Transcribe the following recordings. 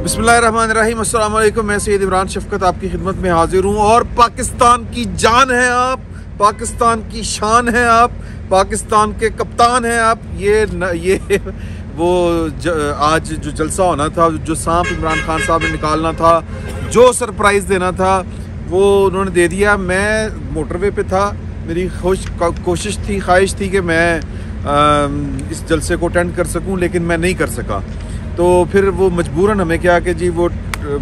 बिस्मिल्लाहिर्रहमानिर्रहीम, अस्सलाम वालेकुम। मैं सैयद इमरान शफकत आपकी खिदमत में हाजिर हूँ। और पाकिस्तान की जान है आप, पाकिस्तान की शान है आप, पाकिस्तान के कप्तान हैं आप। ये वो आज जो जलसा होना था, जो सांप इमरान खान साहब ने निकालना था, जो सरप्राइज़ देना था, वो उन्होंने दे दिया। मैं मोटरवे पे था, मेरी कोशिश थी, ख्वाहिश थी कि मैं इस जलसे को अटेंड कर सकूं, लेकिन मैं नहीं कर सका। तो फिर वो मजबूरन हमें क्या कि जी वो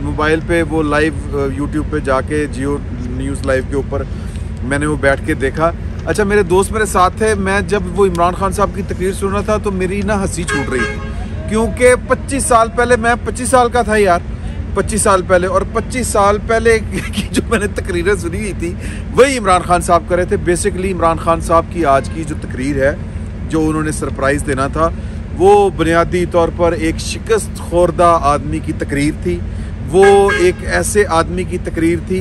मोबाइल पे वो लाइव यूट्यूब पे जाके जियो न्यूज़ लाइव के ऊपर मैंने वो बैठ के देखा। अच्छा, मेरे दोस्त मेरे साथ थे। मैं जब वो इमरान खान साहब की तकरीर सुन रहा था तो मेरी ना हंसी छूट रही थी, क्योंकि 25 साल पहले, मैं 25 साल का था यार, 25 साल पहले, और 25 साल पहले की जो मैंने तकरीरें सुनी हुई थी वही इमरान खान साहब कर रहे थे। बेसिकली इमरान खान साहब की आज की जो तकरीर है, जो उन्होंने सरप्राइज़ देना था, वो बुनियादी तौर पर एक शिकस्त खोरदा आदमी की तकरीर थी। वो एक ऐसे आदमी की तकरीर थी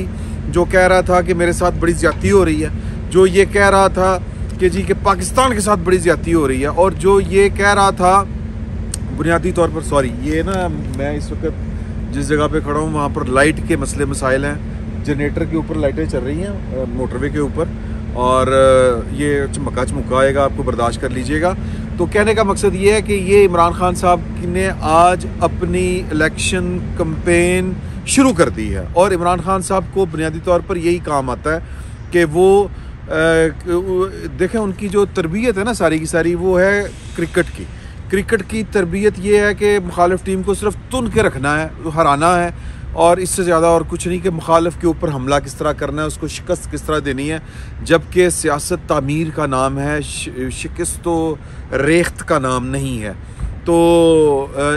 जो कह रहा था कि मेरे साथ बड़ी ज़्यादती हो रही है, जो ये कह रहा था कि जी कि पाकिस्तान के साथ बड़ी ज़्यादती हो रही है, और जो ये कह रहा था बुनियादी तौर पर, सॉरी, ये ना मैं इस वक्त जिस जगह पे खड़ा हूँ वहाँ पर लाइट के मसले मसाइल हैं। जनरेटर के ऊपर लाइटें चल रही हैं मोटरवे के ऊपर, और ये चमका चमका आएगा, आपको बर्दाश्त कर लीजिएगा। तो कहने का मकसद ये है कि ये इमरान खान साहब ने आज अपनी इलेक्शन कैंपेन शुरू कर दी है, और इमरान खान साहब को बुनियादी तौर पर यही काम आता है कि वो देखें, उनकी जो तरबियत है ना सारी की सारी, वो है क्रिकेट की तरबियत। ये है कि मुखालिफ टीम को सिर्फ तुन के रखना है, हराना है, और इससे ज़्यादा और कुछ नहीं, कि मुखालिफ के ऊपर हमला किस तरह करना है, उसको शिकस्त किस तरह देनी है। जबकि सियासत तामीर का नाम है, शिकस्त तो रेख्त का नाम नहीं है। तो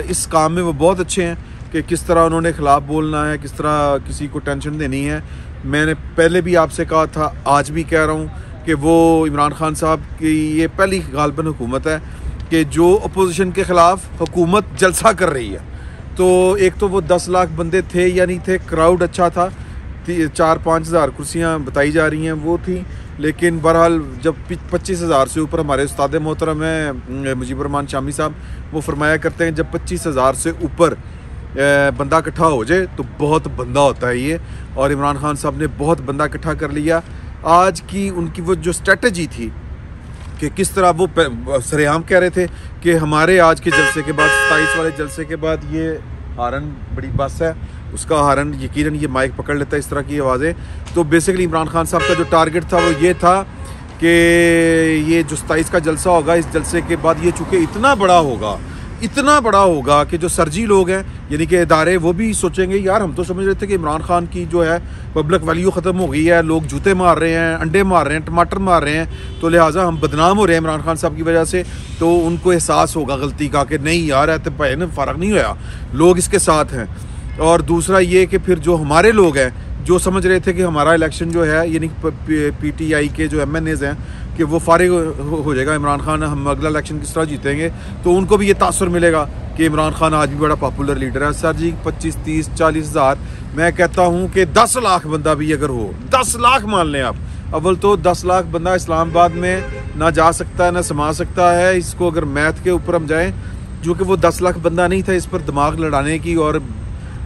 इस काम में वो बहुत अच्छे हैं कि किस तरह उन्होंने ख़िलाफ़ बोलना है, किस तरह किसी को टेंशन देनी है। मैंने पहले भी आपसे कहा था, आज भी कह रहा हूँ कि वो इमरान खान साहब की ये पहली गालबन हुकूमत है कि जो अपोजिशन के ख़िलाफ़ हुकूमत जलसा कर रही है। तो एक तो वो 10 लाख बंदे थे या नहीं थे, क्राउड अच्छा था, 4-5 हज़ार कुर्सियाँ बताई जा रही हैं वो थी, लेकिन बहरहाल जब 25 हज़ार से ऊपर, हमारे उस्ताद मोहतरम हैं मुजीबुर रहमान शामी साहब, वो फरमाया करते हैं जब 25 हज़ार से ऊपर बंदा इकट्ठा हो जाए तो बहुत बंदा होता है ये। और इमरान खान साहब ने बहुत बंदा इकट्ठा कर लिया। आज की उनकी वो जो स्ट्रेटजी थी कि किस तरह वो सरेआम कह रहे थे कि हमारे आज के जलसे के बाद, 27 वाले जलसे के बाद, ये हारन बड़ी बस है, उसका हारन यकीनन ये माइक पकड़ लेता है, इस तरह की आवाज़ें। तो बेसिकली इमरान खान साहब का जो टारगेट था वो ये था कि ये जो 27 का जलसा होगा, इस जलसे के बाद ये चूँकि इतना बड़ा होगा कि जो सरजी लोग हैं, यानी कि इदारे, वो भी सोचेंगे यार हम तो समझ रहे थे कि इमरान खान की जो है पब्लिक वैल्यू ख़त्म हो गई है, लोग जूते मार रहे हैं, अंडे मार रहे हैं, टमाटर मार रहे हैं, तो लिहाजा हम बदनाम हो रहे हैं इमरान खान साहब की वजह से। तो उनको एहसास होगा गलती का कि नहीं यार, तो भाई ने फ़र्क नहीं होया, लोग इसके साथ हैं। और दूसरा ये कि फिर जो हमारे लोग हैं जो समझ रहे थे कि हमारा इलेक्शन जो है, यानी PTI के जो MNAs हैं, कि वो फारिग हो जाएगा इमरान खान, हम अगला इलेक्शन किस तरह जीतेंगे, तो उनको भी ये तासुर मिलेगा कि इमरान खान आज भी बड़ा पॉपुलर लीडर है। सर जी 25, 30, 40 हज़ार, मैं कहता हूँ कि 10 लाख बंदा भी अगर हो, 10 लाख मान लें आप, अव्वल तो 10 लाख बंदा इस्लामाबाद में ना जा सकता है ना समा सकता है। इसको अगर मैथ के ऊपर हम जाएँ, जो कि वो 10 लाख बंदा नहीं था, इस पर दिमाग लड़ाने की और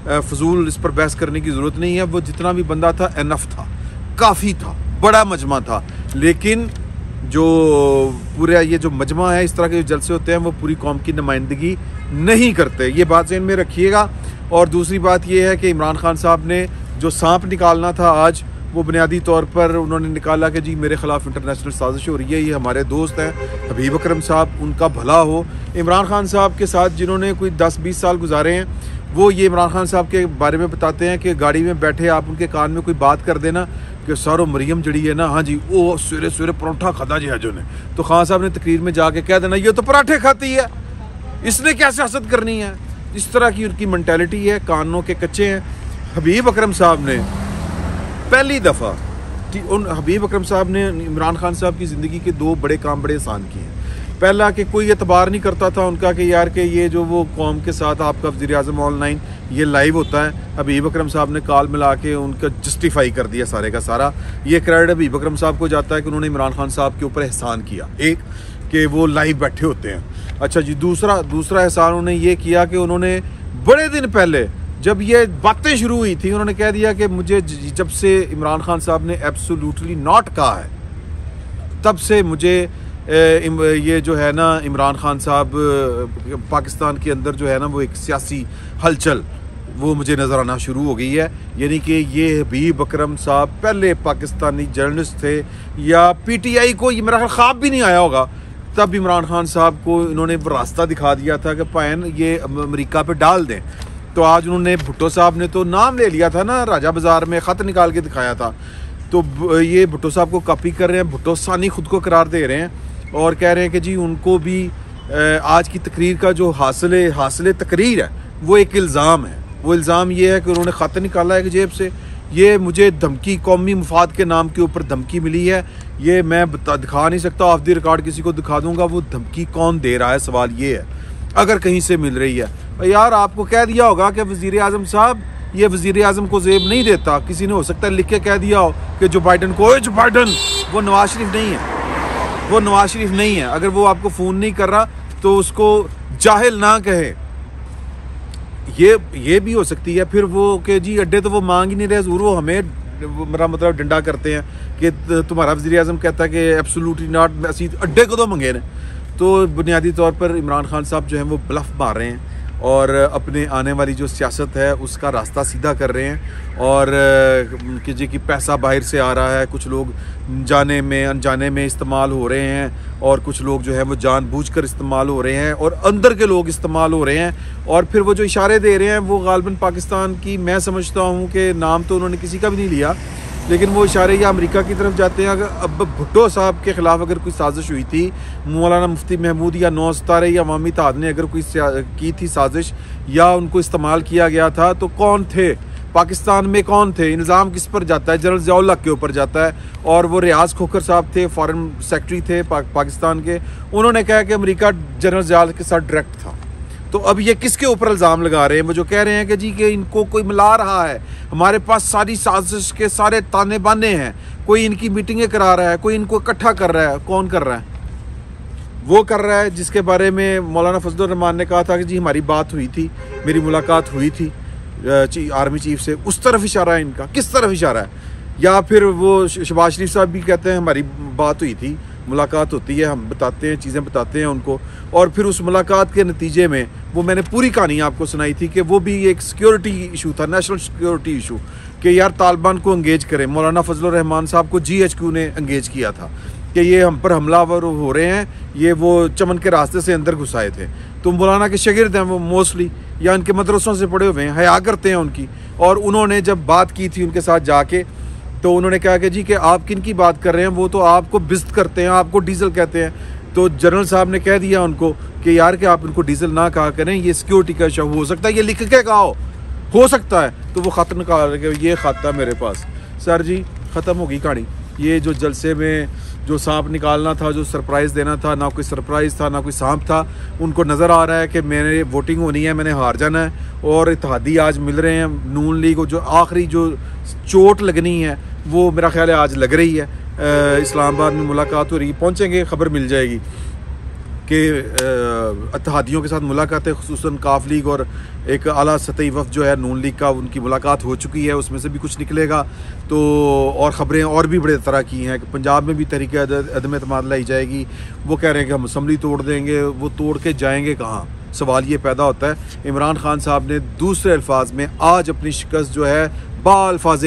फजूल इस पर बहस करने की ज़रूरत नहीं है। वो जितना भी बंदा था एनफ था, काफ़ी था, बड़ा मजमा था। लेकिन जो पूरा ये जो मजमा है, इस तरह के जो जलसे होते हैं, वो पूरी कौम की नुमाइंदगी नहीं करते, ये बात ज़हन में रखिएगा। और दूसरी बात ये है कि इमरान खान साहब ने जो सांप निकालना था आज, वो बुनियादी तौर पर उन्होंने निकाला कि जी मेरे ख़िलाफ़ इंटरनेशनल साजिश हो रही है। ये हमारे दोस्त हैं हबीब अकरम साहब, उनका भला हो। इमरान खान साहब के साथ जिन्होंने कोई 10-20 साल गुजारे हैं, वो ये इमरान खान साहब के बारे में बताते हैं कि गाड़ी में बैठे आप उनके कान में कोई बात कर देना कि सारो मरियम जड़ी है ना, हाँ जी, वो सवेरे सवेरे परोठा खाता जी हजो ने, तो खान साहब ने तकरीर में जाके कह देना ये तो पराठे खाती है, इसने क्या सियासत करनी है। इस तरह की उनकी मेंटालिटी है, कानों के कच्चे हैं। हबीब अकरम साहब ने पहली दफ़ा हबीब अकरम साहब ने इमरान खान साहब की ज़िंदगी के 2 बड़े काम बड़े आसान किए हैं। पहला कि कोई एतबार नहीं करता था उनका कि यार कि ये जो वो कौम के साथ आपका वज़ीर-ए-आज़म ऑनलाइन ये लाइव होता है। हबीब अकरम साहब ने कॉल मिला के उनका जस्टिफाई कर दिया सारे का सारा। ये क्रेडिट हबीब अकरम साहब को जाता है कि उन्होंने इमरान खान साहब के ऊपर एहसान किया, एक कि वो लाइव बैठे होते हैं। अच्छा जी, दूसरा एहसान उन्होंने ये किया कि उन्होंने बड़े दिन पहले जब ये बातें शुरू हुई थी उन्होंने कह दिया कि मुझे जब से इमरान खान साहब ने एब्सोल्युटली नॉट कहा है, तब से मुझे ये जो है ना इमरान खान साहब पाकिस्तान के अंदर जो है ना वो एक सियासी हलचल वो मुझे नज़र आना शुरू हो गई है। यानी कि ये हबीब अकरम साहब पहले पाकिस्तानी जर्नलिस्ट थे, या पीटीआई को ये मेरा ख्याब भी नहीं आया होगा, तब इमरान खान साहब को इन्होंने रास्ता दिखा दिया था कि पैन ये अमेरिका पे डाल दें। तो आज उन्होंने भुट्टो साहब ने तो नाम ले लिया था ना, राजा बाज़ार में ख़त निकाल के दिखाया था, तो ये भुट्टो साहब को कॉपी कर रहे हैं, भुट्टो सानी खुद को करार दे रहे हैं और कह रहे हैं कि जी उनको भी आज की तकरीर का जो हासिल तकरीर है वो एक इल्ज़ाम है। वो इल्ज़ाम ये है कि उन्होंने ख़त निकाला है कि जेब से, ये मुझे धमकी कौमी मुफाद के नाम के ऊपर धमकी मिली है, ये मैं दिखा नहीं सकता, ऑफ द रिकॉर्ड किसी को दिखा दूंगा, वो धमकी कौन दे रहा है, सवाल ये है अगर कहीं से मिल रही है। यार आपको कह दिया होगा कि वज़ीर आज़म साहब, ये वज़ीर आज़म को जेब नहीं देता, किसी ने हो सकता है लिख के कह दिया हो कि जो बाइडन को, जो बाइडन वो नवाज शरीफ नहीं है, वो नवाज शरीफ नहीं है। अगर वो आपको फ़ोन नहीं कर रहा तो उसको जाहिल ना कहे, ये भी हो सकती है। फिर वो कि जी अड्डे तो वो मांग ही नहीं रहे ज़रूर, वो हमें मेरा मतलब डंडा करते हैं कि तुम्हारा वज़ीर आज़म कहता है कि एब्सोल्युटली नॉट, असी अड्डे को तो मंगे ने। तो बुनियादी तौर पर इमरान खान साहब जो हैं वो ब्लफ मार रहे हैं और अपने आने वाली जो सियासत है उसका रास्ता सीधा कर रहे हैं, और कि जी कि पैसा बाहर से आ रहा है, कुछ लोग जाने में अनजाने में इस्तेमाल हो रहे हैं और कुछ लोग जो है वो जानबूझकर इस्तेमाल हो रहे हैं और अंदर के लोग इस्तेमाल हो रहे हैं, और फिर वो जो इशारे दे रहे हैं वो गालिबन पाकिस्तान की, मैं समझता हूँ कि नाम तो उन्होंने किसी का भी नहीं लिया, लेकिन वो इशारे या अमेरिका की तरफ जाते हैं। अगर अब भुट्टो साहब के ख़िलाफ़ अगर कोई साजिश हुई थी, मौलाना मुफ्ती महमूद या 9 सितारे या अवामी इत्तेहाद ने अगर कोई की थी साजिश या उनको इस्तेमाल किया गया था, तो कौन थे पाकिस्तान में, कौन थे? इल्ज़ाम किस पर जाता है? जनरल ज़ियाउल हक के ऊपर जाता है, और वो रियाज खोखर साहब थे, फॉरेन सेक्रेटरी थे पाकिस्तान के, उन्होंने कहा कि अमेरिका जनरल ज़ियाउल हक के साथ डायरेक्ट था। तो अब ये किसके ऊपर इल्ज़ाम लगा रहे हैं? वो जो कह रहे हैं कि जी कि इनको कोई मिला रहा है, हमारे पास सारी साजिश के सारे ताने बाने हैं, कोई इनकी मीटिंगें करा रहा है, कोई इनको इकट्ठा कर रहा है। कौन कर रहा है? वो कर रहा है जिसके बारे में मौलाना फजलुर रहमान ने कहा था कि जी हमारी बात हुई थी, मेरी मुलाकात हुई थी आर्मी चीफ से। उस तरफ इशारा है इनका, किस तरफ इशारा है? या फिर वो शहबाज शरीफ साहब भी कहते हैं हमारी बात हुई थी, मुलाकात होती है, हम बताते हैं, चीज़ें बताते हैं उनको, और फिर उस मुलाकात के नतीजे में वो मैंने पूरी कहानी आपको सुनाई थी कि वो भी एक सिक्योरिटी इशू था, नेशनल सिक्योरिटी इशू, कि यार तालिबान को इंगेज करें। मौलाना फजलुर रहमान साहब को GHQ ने इंगेज किया था कि ये हम पर हमलावर हो रहे हैं, ये वो चमन के रास्ते से अंदर घुसाए थे। तो मौलाना के शागिर्द हैं वो मोस्टली, या उनके मदरसों से पढ़े हुए हैं, हया करते हैं उनकी, और उन्होंने जब बात की थी उनके साथ जाके, तो उन्होंने कहा कि जी कि आप किन की बात कर रहे हैं, वो तो आपको बिस्त करते हैं, आपको डीजल कहते हैं। तो जनरल साहब ने कह दिया उनको कि यार कि आप इनको डीजल ना कहा करें, ये सिक्योरिटी का इशू हो सकता है, ये लिख के कहा हो सकता है। तो वो ख़त निकाल के ये ख़त था मेरे पास। सर जी ख़त्म होगी कहानी। ये जो जलसे में जो सांप निकालना था, जो सरप्राइज़ देना था, ना कोई सरप्राइज़ था ना कोई सांप था। उनको नज़र आ रहा है कि मैंने वोटिंग होनी है, मैंने हार जाना है, और इत्तेहादी आज मिल रहे हैं। नून लीग को जो आखिरी जो चोट लगनी है वो मेरा ख्याल है आज लग रही है। इस्लामाबाद में मुलाकात हो रही, पहुँचेंगे, खबर मिल जाएगी कि इत्तेहादियों के साथ मुलाकातें, खुसूसन काफ लीग और एक आला सतही वफ़द जो है नून लीग का, उनकी मुलाकात हो चुकी है, उसमें से भी कुछ निकलेगा। तो और ख़बरें और भी बड़े तरह की हैं कि पंजाब में भी तहरीक अदम एतमाद लाई जाएगी। वो कह रहे हैं कि हम असम्बली तोड़ देंगे, वो तोड़ के जाएंगे कहाँ? सवाल ये पैदा होता है। इमरान खान साहब ने दूसरे अल्फाज में आज अपनी शिकस्त जो है बाल्फाज़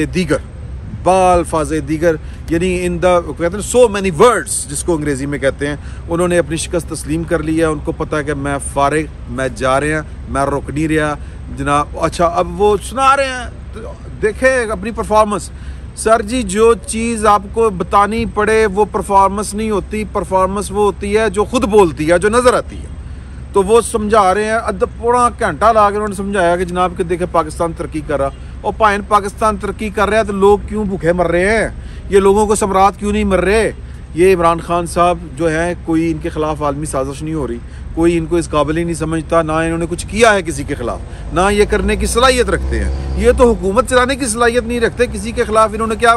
दीगर यानी इन द कहते हैं सो मैनी वर्ड्स जिसको अंग्रेज़ी में कहते हैं, उन्होंने अपनी शिकस्त तस्लीम कर ली है। उनको पता है कि मैं फारिग, मैं जा रहे हैं, मैं रुक नहीं रहा जनाब। अच्छा अब वो सुना रहे हैं, तो देखें अपनी परफॉर्मेंस। सर जी जो चीज़ आपको बतानी पड़े वो परफॉर्मेंस नहीं होती, परफॉर्मेंस वो होती है जो खुद बोलती है, जो नज़र आती है। तो वो समझा रहे हैं, अद्ध पौना घंटा ला के उन्होंने समझाया कि जनाब कि देखे पाकिस्तान तरक्की कर रहा, और पाइन पाकिस्तान तरक्की कर रहा है तो लोग क्यों भूखे मर रहे हैं, ये लोगों को सम्राट क्यों नहीं मर रहे? ये इमरान खान साहब जो है, कोई इनके खिलाफ आलमी साजिश नहीं हो रही, कोई इनको इस काबिल ही नहीं समझता, ना इन्होंने कुछ किया है किसी के खिलाफ, ना ये करने की सलाहियत रखते हैं। ये तो हुकूमत चलाने की सलाहियत नहीं रखते, किसी के खिलाफ इन्होंने क्या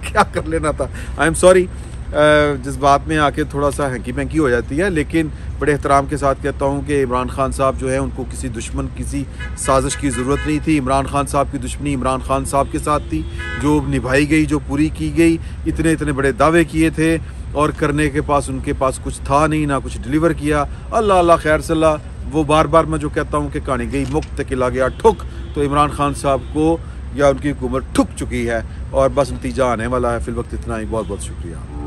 क्या कर लेना था, आई एम सॉरी। जज्बात में आके थोड़ा सा हैंकी पैंकी हो जाती है, लेकिन बड़े एहतराम के साथ कहता हूँ कि इमरान खान साहब जो है उनको किसी दुश्मन किसी साजिश की ज़रूरत नहीं थी। इमरान खान साहब की दुश्मनी इमरान खान साहब के साथ थी, जो निभाई गई, जो पूरी की गई। इतने इतने बड़े दावे किए थे और करने के पास उनके पास कुछ था नहीं, ना कुछ डिलीवर किया। अल्लाह अल्लाह खैर सल्ला। वो बार बार मैं जो कहता हूँ कि कहानी गई मुक्त किला गया ठुक, तो इमरान खान साहब को या उनकी हुकूमत ठुक चुकी है और बस नतीजा आने वाला है। फिल वक्त इतना ही, बहुत बहुत शुक्रिया।